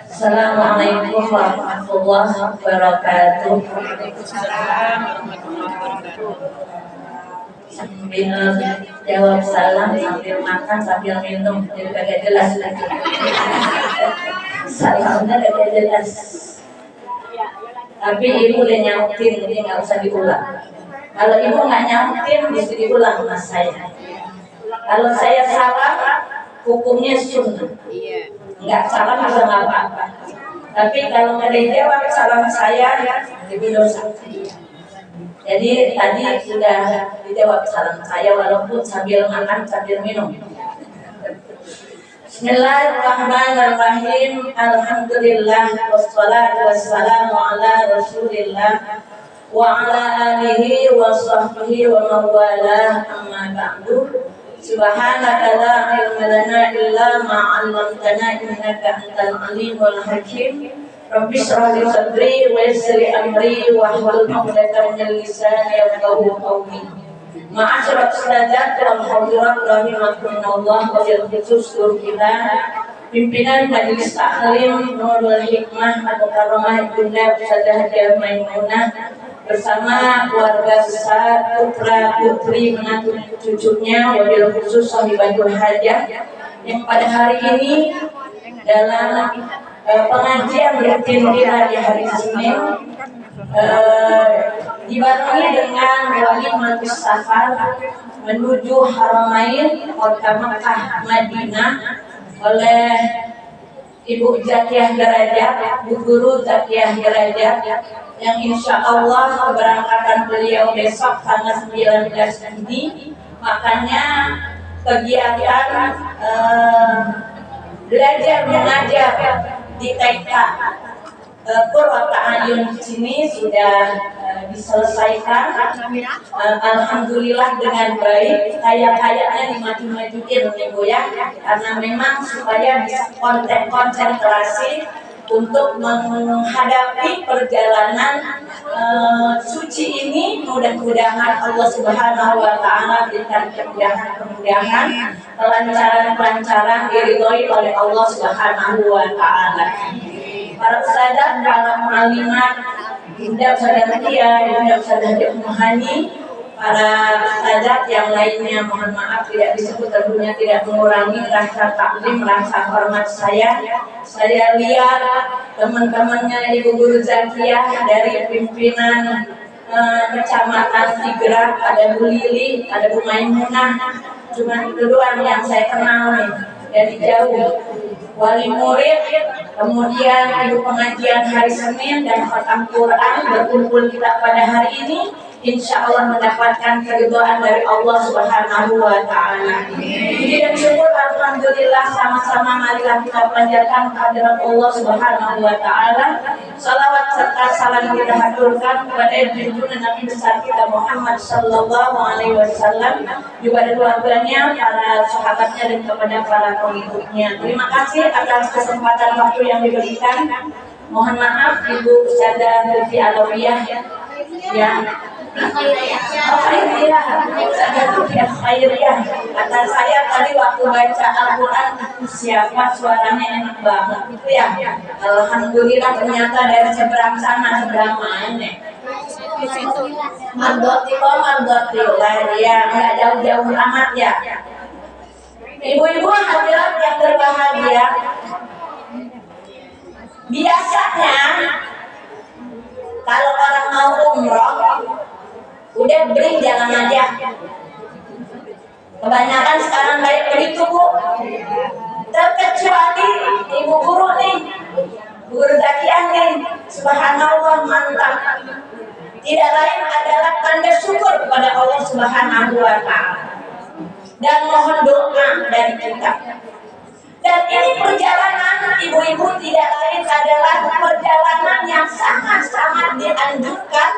Assalamualaikum warahmatullahi wabarakatuh. Sambil jawab salam, sambil makan, sambil minum, jadi kagak jelas lagi. Salamnya kagak jelas. Tapi ibu udah nyautin, jadi nggak usah diulang. Kalau ibu nggak nyautin, bisa diulang mas saya. Kalau saya salah, hukumnya sunnah. Nggak salah juga nggak apa-apa. Tapi kalau nggak dijawab salam saya, itu dosa. Jadi tadi sudah dijawab salam saya walaupun sambil makan sambil minum. Bismillahirrahmanirrahim. Alhamdulillah wassalatu wassalamu ala Rasulillah wa ala alihi wa sahbihi wa mawalah, amma ba'du. Subhanaka la ilma lana illa ma 'allamtana innaka antal alimul hakim. Rabbi shrah li sadri wa yassir li amri wahlul 'uqdatam min lisani yafqahu qawli. Ma'asyiral sadat wal hadirat rahimakumullah, wa bil khusus kita pimpinan Majelis Taklim Nurul Hikmah Al-Mukarramah Ibunda Ustadzah Hajah Maimunah bersama keluarga besar, putra putri menantu cucunya, wabil khusus sahibatul hajah yang pada hari ini dalam pengajian rutin kita di hari Senin dibarengi dengan wali majelis safar menuju Haramain kota Mekah Madinah oleh Ibu Zakiyah Derajat, Bu Guru Zakiyah Derajat, yang insya Allah keberangkatan beliau besok tanggal 19 ini. Makanya kegiatan belajar mengajar di TK Qurrata Ayun di sini sudah diselesaikan, alhamdulillah dengan baik. Kayaknya dimaju-majuin nih Bu ya, karena memang supaya bisa konsentrasi untuk menghadapi perjalanan suci ini. Mudah-mudahan Allah Subhanahu wa taala berikan kemudahan, kelancaran diridhoi oleh Allah Subhanahu wa taala. Para sahabat, para mu'alimat, Bunda Ustadzah Tia, Bunda Ustadzah Muhani, para sahabat yang lainnya, mohon maaf tidak disebut, tentunya tidak mengurangi rasa taklim, rasa hormat saya. Saya lihat teman-temannya Ibu Guru Zakiyah dari pimpinan Kecamatan Tigrak, ada Bu Lili, ada Bu Maimunah, cuma itu doang yang saya kenal nih dari jauh. Wali murid, kemudian ibu pengajian hari Senin dan khatam Quran berkumpul kita pada hari ini, insya Allah mendapatkan keridhaan dari Allah Subhanahu wa taala. Puji dan syukur alhamdulillah, sama-sama marilah kita panjatkan kehadirat Allah Subhanahu wa taala. Salawat serta salam kita haturkan kepada junjungan Nabi besar kita Muhammad sallallahu alaihi wasallam, juga keluarganya, para sahabatnya dan kepada para pengikutnya. Terima kasih atas kesempatan waktu yang diberikan. Mohon maaf Ibu Ustadzah Lutfi Alawiyah yang kata saya tadi waktu baca Al-Quran, siapa suaranya enak banget itu ya. Alhamdulillah ternyata dari seberang sana, seberang mana Mardoti lah ya, nggak jauh-jauh amat ya. Ibu-ibu hadirat yang berbahagia, biasanya kalau orang mau umroh udah beri jalan aja. Kebanyakan sekarang kayak begitu Bu. Terkecuali Ibu Guru nih, Guru Zakiyah nih, subhanallah mantap. Tidak lain adalah tanda syukur kepada Allah Subhanahu wa taala dan mohon doa dari kita. Dan ini perjalanan ibu-ibu tidak lain adalah perjalanan yang sangat-sangat dianjurkan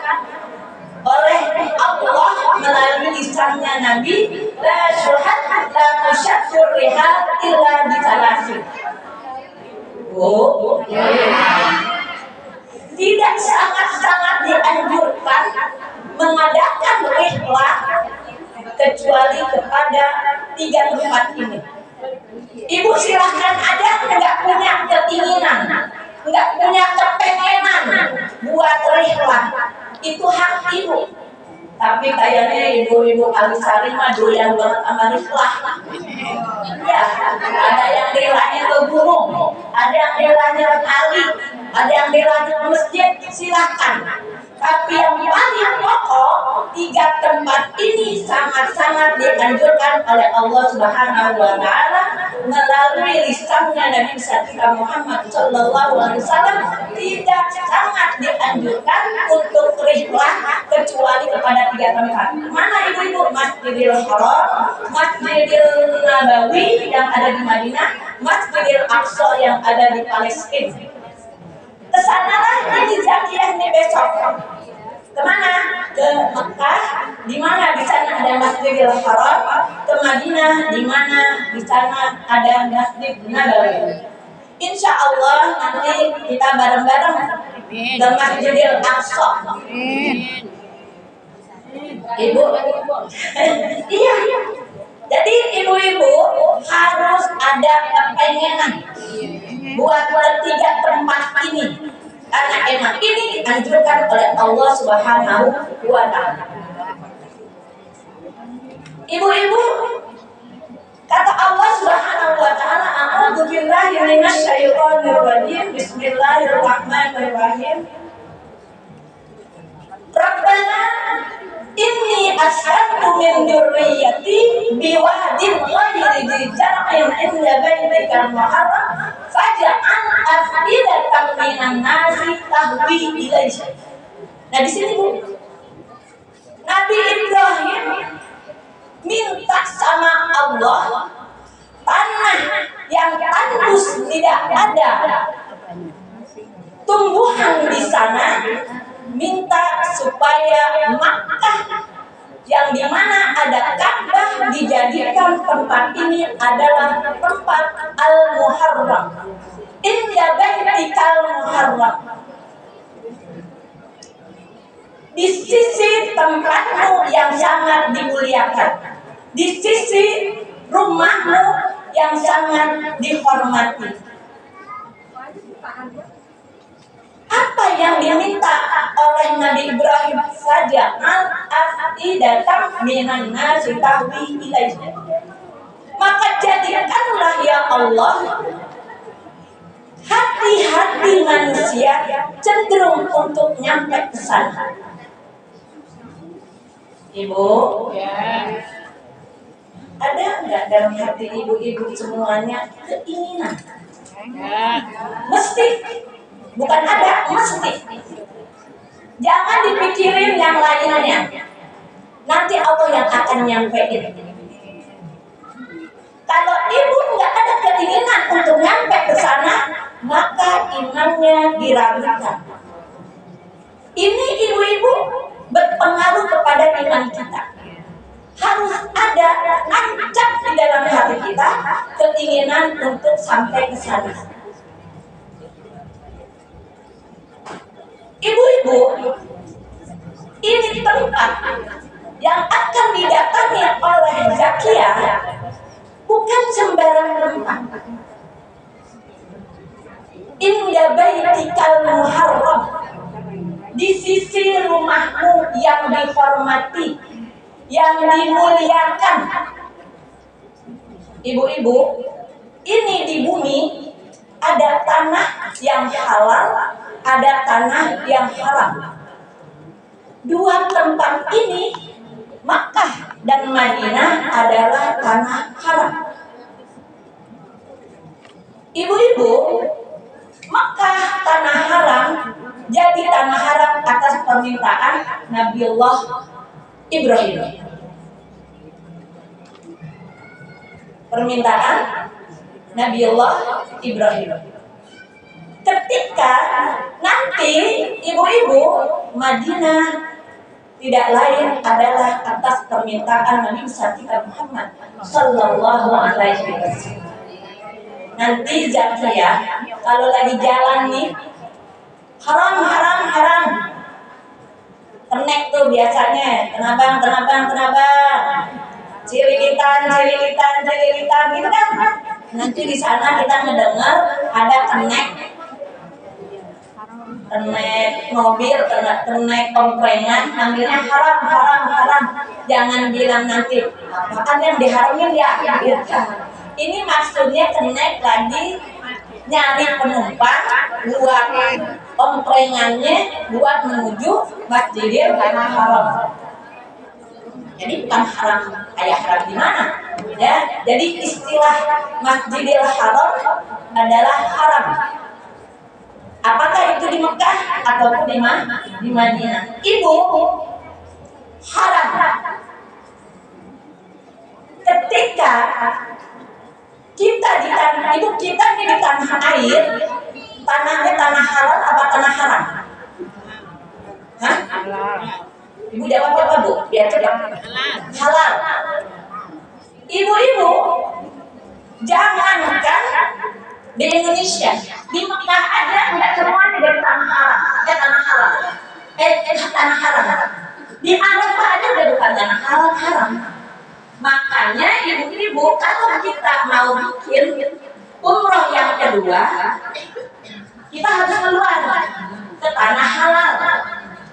oleh Allah melalui lisannya Nabi, la syuhad la tusyakkur rihal illa bitalasi. Tidak sangat-sangat dianjurkan mengadakan rihlah kecuali kepada 3 tempat ini. Ibu silahkan ada, nggak punya nggak punya kepengenan buat rihlah, itu hak ibu. Tapi kayaknya ibu-ibu Alisari mah doyan banget sama rihlah. Ya, ada yang relanya ke gunung, ada yang relanya ke kali, ada yang relanya ke masjid, silahkan. Tapi yang paling pokok, 3 tempat ini sangat-sangat dianjurkan oleh Allah Subhanahu wa Ta'ala melalui lisannya Nabi kita Muhammad Sallallahu Alaihi Wasallam. Tidak sangat dianjurkan untuk rihlah kecuali kepada 3 tempat. Mana ibu-ibu? Masjidil Haram, Masjidil Nabawi yang ada di Madinah, Masjidil Aqsa yang ada di Palestina. Kesanalah ini zakiyah nih besok. Kemana? Ke Mekah, di mana di sana ada Masjidil Haram. Ke Madinah, di mana di sana ada Masjid Nabawi. Insya Allah nanti kita bareng-bareng ke Masjidil Aqsa. Ibu, iya. Jadi ibu-ibu harus ada kepengenan buat 3 tempat ini, karena emang ini dianjurkan oleh Allah Subhanahu wa Ta'ala. Ibu-ibu, kata Allah Subhanahu wa Ta'ala, a'udzu billahi minasyaitonir rajim, bismillahirrahmanirrahim. Rabbana inni as'altu min dzurriyyati biwahdin ghairi dzi zar'in 'inda baitikal muharram faj'al afidatan minan nasi tahwi ilaihi. Nah di sini Bu, Nabi Ibrahim minta sama Allah tanah yang tandus, tidak ada tumbuhan di sana, minta supaya Makkah yang dimana ada Ka'bah dijadikan tempat ini adalah tempat Al-Muharram, inda baitikal Muharram, di sisi tempatmu yang sangat dimuliakan, di sisi rumahmu yang sangat dihormati. Apa yang diminta oleh Nabi Ibrahim saja, al-afidatan minan nasi tahwi ilaihi. Maka jadikanlah ya Allah hati-hati manusia cenderung untuk nyampe ke sana. Ibu, ada enggak dalam hati ibu-ibu semuanya keinginan? Mesti. Bukan ada, mesti. Jangan dipikirin yang lainnya. Nanti Allah yang akan nyampein. Kalau ibu nggak ada keinginan untuk nyampe ke sana, maka imannya diragukan. Ini ibu-ibu berpengaruh kepada iman kita. Harus ada ancak di dalam hati kita keinginan untuk sampai ke sana. Ibu-ibu, ini tempat yang akan didatangi oleh zakiyah bukan sembarang tempat. Inda baitikal muharram, di sisi rumahmu yang dihormati, yang dimuliakan. Ibu-ibu, ini di bumi ada tanah yang halal, ada tanah yang haram. 2 tempat ini, Makkah dan Madinah, adalah tanah haram. Ibu-ibu, Makkah tanah haram jadi tanah haram atas permintaan Nabiullah Ibrahim. Permintaan Nabiullah Ibrahim. Ketika nanti ibu-ibu, Madinah tidak lain adalah atas permintaan Nabi kita Muhammad Sallallahu Alaihi Wasallam. Nanti zakiyah kalau lagi jalan nih, haram, kenek tuh biasanya, kenapa, cililitan gitu kan. Nanti di sana kita ngedengar ada kenek Naik mobil, naik komprengan, manggilnya haram, haram, haram. Jangan bilang nanti apaan yang diharamin ya. Ini maksudnya naik lagi nyari penumpang buat komprengannya buat menuju Masjidil Haram. Jadi bukan haram kayak haram di mana, ya. Jadi istilah Masjidil Haram adalah haram. Apakah itu di Mekah ataupun di Madinah? Ibu, haram. Ketika kita di tanah itu, kita di tanah air, tanahnya tanah halal apa tanah haram? Hah? Ibu jawab apa Bu? Biar cepat. Halal. Ibu-ibu, jangankan di Indonesia, di Mekah aja nggak semuanya dari tanah halal, tanah halal, tanah haram. Di Arafah aja udah bukan tanah halal, haram. Makanya ibu-ibu, kalau kita mau bikin umroh yang kedua, kita harus keluar ke tanah halal.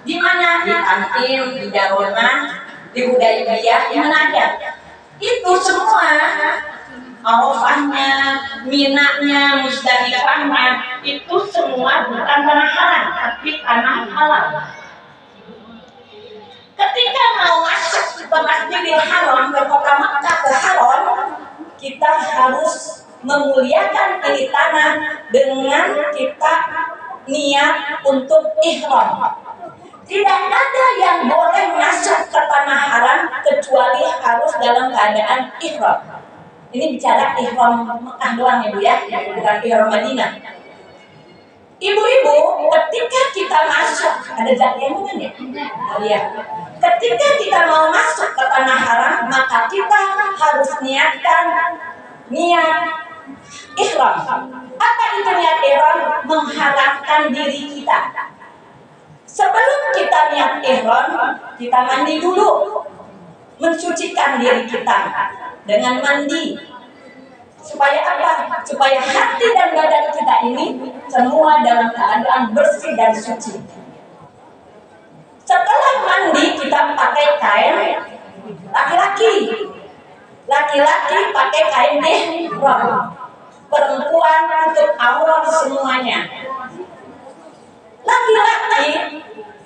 Di mana? Di Tantim, di Jarona, di Hudaybiyah, di mana aja. Itu semua Arafahnya, Minanya, Musdalifahnya, itu semua bukan tanah haram, tapi tanah halal. Ketika mau masuk ke Masjidil Haram, ke kota Makkah, ke Haram, kita harus memuliakan ini tanah dengan kita niat untuk ihram. Tidak ada yang boleh masuk ke tanah haram kecuali harus dalam keadaan ihram. Ini bicara ihram Mekah doang ya Bu ya, bukan ihram Madinah. Ibu-ibu, ketika kita masuk, ada jadinya kan ya? Oh iya. Ketika kita mau masuk ke tanah haram, maka kita harus niatkan niat ihram. Apa itu niat ihram? Mengharapkan diri kita. Sebelum kita niat ihram, kita mandi dulu, mensucikan diri kita dengan mandi. Supaya apa? Supaya hati dan badan kita ini semua dalam keadaan bersih dan suci. Setelah mandi kita pakai kain laki-laki. Laki-laki pakai kain ihram. Perempuan untuk aurat semuanya. Laki-laki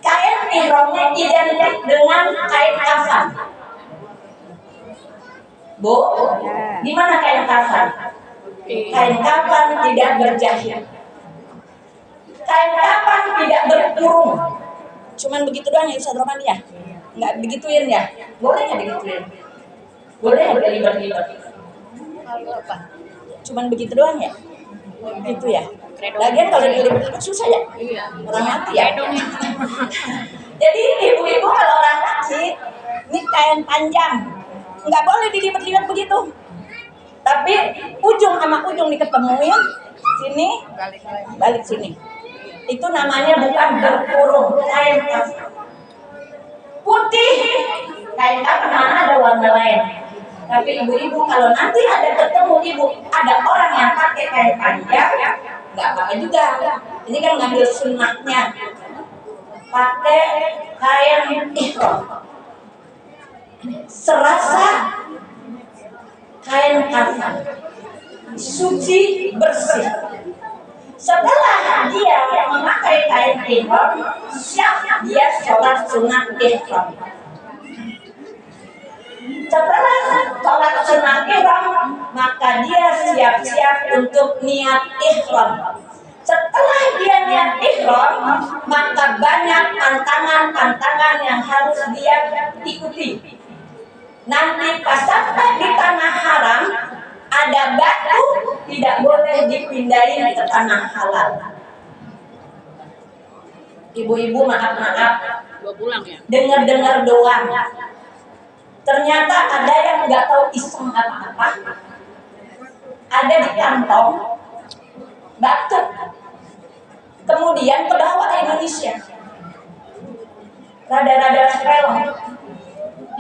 kain ihramnya identik dengan kain kafan. Bu, gimana kain kafan? Kain kafan tidak berjahit. Kain kafan tidak berkurung. Cuman begitu doang ya Ustaz Roman ya? Nggak begituin ya? Boleh nggak digituin? Boleh ya berlibat-libat? Cuman begitu doang ya? Gitu ya? Lagian kalau dilibat-libat susah ya? Orang mati ya? Jadi ibu-ibu kalau orang laki, ini kain panjang, nggak boleh dilibat-libat begitu. Tapi ujung sama ujung diketemuin, sini, balik sini. Itu namanya bukan berkurung, kain kafan. Putih, kain kafan mana ada warna lain. Tapi ibu-ibu kalau nanti ada ketemu ibu, ada orang yang pakai kain panjang, nggak apa-apa juga. Ini kan ngambil sunnahnya. Pakai kain ihram. Serasa kain kafan, suci, bersih. Setelah dia memakai kain ihram, siap dia sholat sunat ihram. Setelah sholat sunat ihram, maka dia siap-siap untuk niat ihram. Setelah dia niat ihram, maka banyak pantangan-pantangan yang harus dia ikuti. Nanti pas sampai di tanah haram, ada batu tidak boleh dipindahin ke tanah halal. Ibu-ibu maaf-maaf, dengar-dengar doang. Ternyata ada yang nggak tahu iseng apa-apa. Ada di kantong batu. Kemudian kebawa ke Indonesia. Rada-rada serem.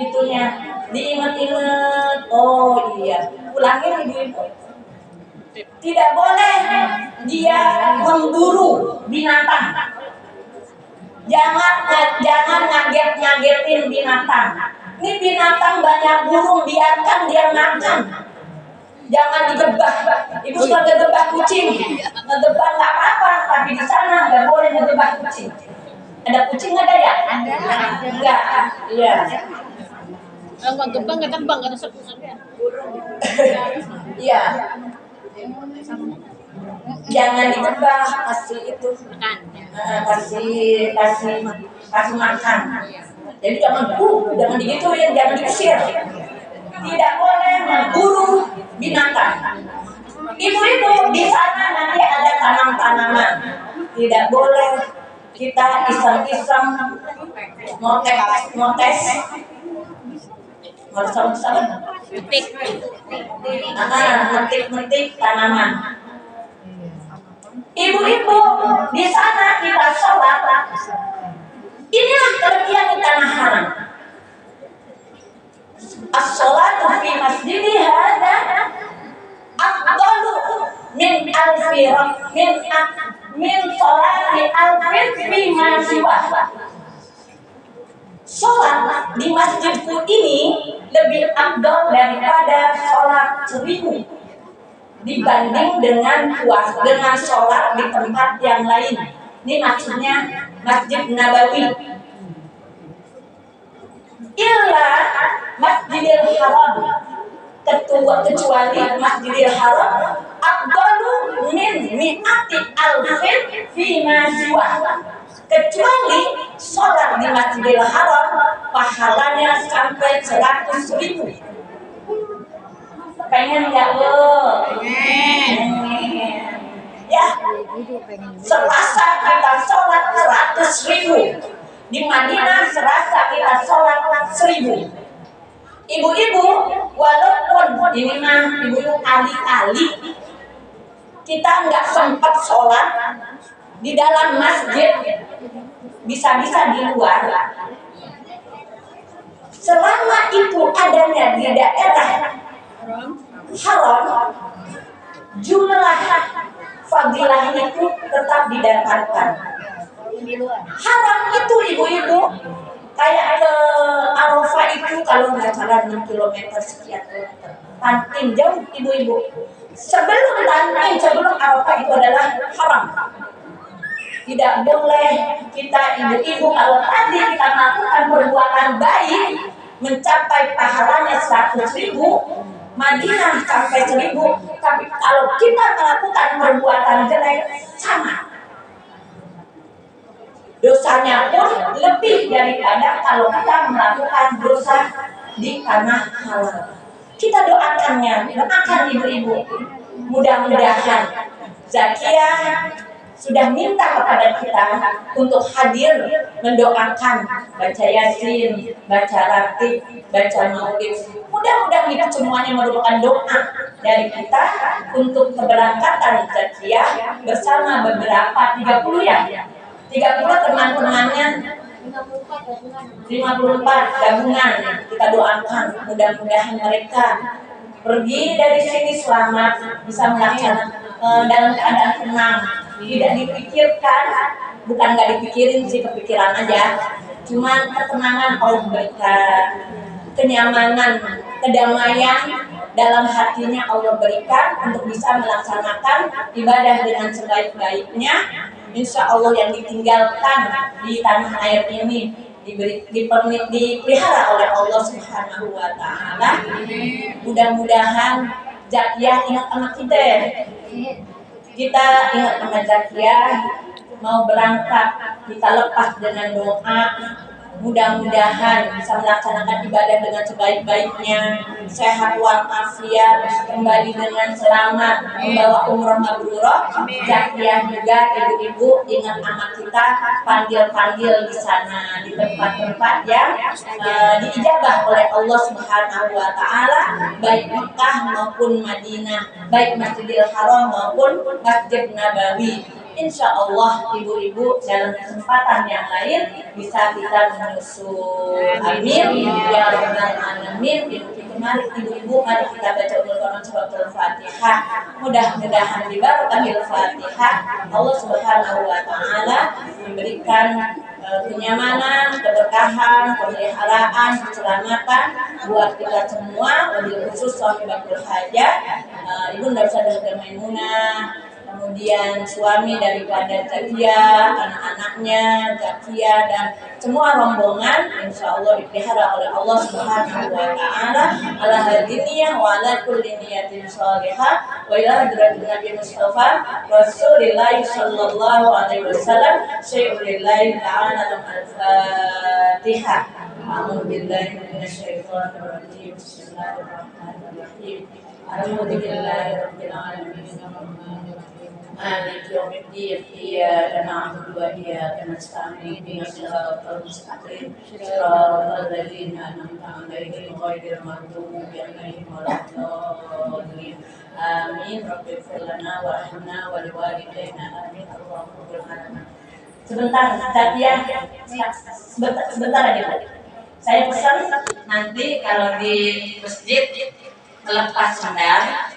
Itunya diingat-ingat. Oh iya, ulangin ibu-ibu. Tidak boleh dia memburu binatang. Jangan ngagetin binatang. Ini binatang banyak burung, biarkan dia makan. Jangan digebah. Ibu suka ngegebah kucing. Ngegebah nggak apa-apa, tapi di sana nggak boleh ngegebah kucing. Ada kucing nggak ada ya? Ada. Enggak. Iya. Kalau nggak gebang nggak terbang, nggak ada sepupunya. Iya. Jangan digebah, kasih itu. Kasih makan. Jadi jangan digituin, jangan diusir. Tidak boleh memburu binatang. Ibu-ibu di sana nanti ada tanam-tanaman. Tidak boleh kita iseng-iseng motes metik tanaman. Ibu-ibu di sana kita sholat. Inilah kelebihan di tanah haram. As-sholatu fi masjidi hada afdalu min sholati alfin fi ma siwa. Sholat di masjidku ini lebih afdal daripada sholat 1000 dibanding dengan sholat di tempat yang lain. Ini maksudnya Masjid Nabawi. Illa Masjidil Haram, kecuali Masjidil Haram afdalu min mi'ati alfin fi ma siwa. Kecuali sholat di Masjidil Haram pahalanya sampai 100.000. Pengen nggak lo? Ya, Selasa kita sholat 100.000. Di Madinah Selasa kita sholat 1.000. Ibu-ibu, walaupun ini mah ibu-ibu kali-kali kita nggak sempat sholat di dalam masjid, bisa-bisa di luar. Selama itu adanya di daerah haram, jumlah fadilah itu tetap didapatkan. Haram itu ibu-ibu kayak ke Arafah itu kalau nggak salah 6 km sekian kilometer. Tantin jauh ibu-ibu. Sebelum Arafah itu adalah haram. Tidak boleh kita ibu-ibu kalau tadi kita melakukan perbuatan baik mencapai pahalanya 100.000, Madinah sampai 1.000. Tapi kalau kita melakukan perbuatan jelek sama, dosanya pun lebih daripada kalau kita melakukan dosa di tanah halal. Kita doakan ibu-ibu. Mudah-mudahan Zakia sudah minta kepada kita untuk hadir mendoakan, baca Yasin, baca Ratib, baca Maulid. Mudah-mudahan itu semuanya merupakan doa dari kita untuk keberangkatan Zakia bersama beberapa 30 ya. 30 teman-temannya 54 gabungan. Kita doakan mudah-mudahan mereka pergi dari sini selamat, bisa melaksanakan dalam keadaan tenang, tidak dipikirkan, bukan nggak dipikirin sih, kepikiran aja, cuman ketenangan Allah berikan, kenyamanan, kedamaian dalam hatinya Allah berikan untuk bisa melaksanakan ibadah dengan sebaik-baiknya. Insya Allah yang ditinggalkan di tanah air ini dipelihara oleh Allah Subhanahu wa Ta'ala. Mudah-mudahan Zakia ingat sama kita. Kita ingat sama Zakia, mau berangkat kita lepas dengan doa. Mudah-mudahan bisa melaksanakan ibadah dengan sebaik-baiknya, sehat walafiat, kembali dengan selamat, membawa umroh mabrurah. Zakia juga ibu-ibu ingat anak kita, panggil-panggil di sana di tempat-tempat yang diijabah oleh Allah Subhanahu wa Ta'ala, baik Mekah maupun Madinah, baik Masjidil Haram maupun Masjid Nabawi. Insya Allah ibu-ibu dalam kesempatan yang lain bisa kita menyusul. Amin ya rabbal alamin. mari ibu-ibu, mari kita baca Quran suratul Fatihah. Mudah-mudahan di barokahil Fatihah Allah Subhanahu wa taala memberikan kenyamanan, keberkahan, pemeliharaan, keselamatan buat kita semua, wabil khusus sahibatul hajat, Ibunda Saudara Maimunah, kemudian suami daripada Zakia, anak-anaknya Zakia, dan semua rombongan insya Allah dipelihara oleh Allah Subhanahu wa taala ala hadiniyah wa ala kulli niyatin shalihah wa ila hadratin Nabi Mustafa Rasulillah sallallahu alaihi wasallam syai'ulillahi ta'ala al-Fatihah. A'udzu billahi minasyaitonir rajim. Bismillahirrahmanirrahim. Alhamdulillahi rabbil alamin. مالك يوم الدين إياك نعبد وإياك نستعين اهدنا الصراط المستقيم صراط الذين أنعمت عليهم غير المغضوب عليهم ولا الضالين آمين رب اغفر لنا وارحمنا ولوالدينا آمين اللهم اغفر لنا. Sebentar, Zakia, sebentar aja Bu. Saya pesan nanti kalau di masjid melepas sandal.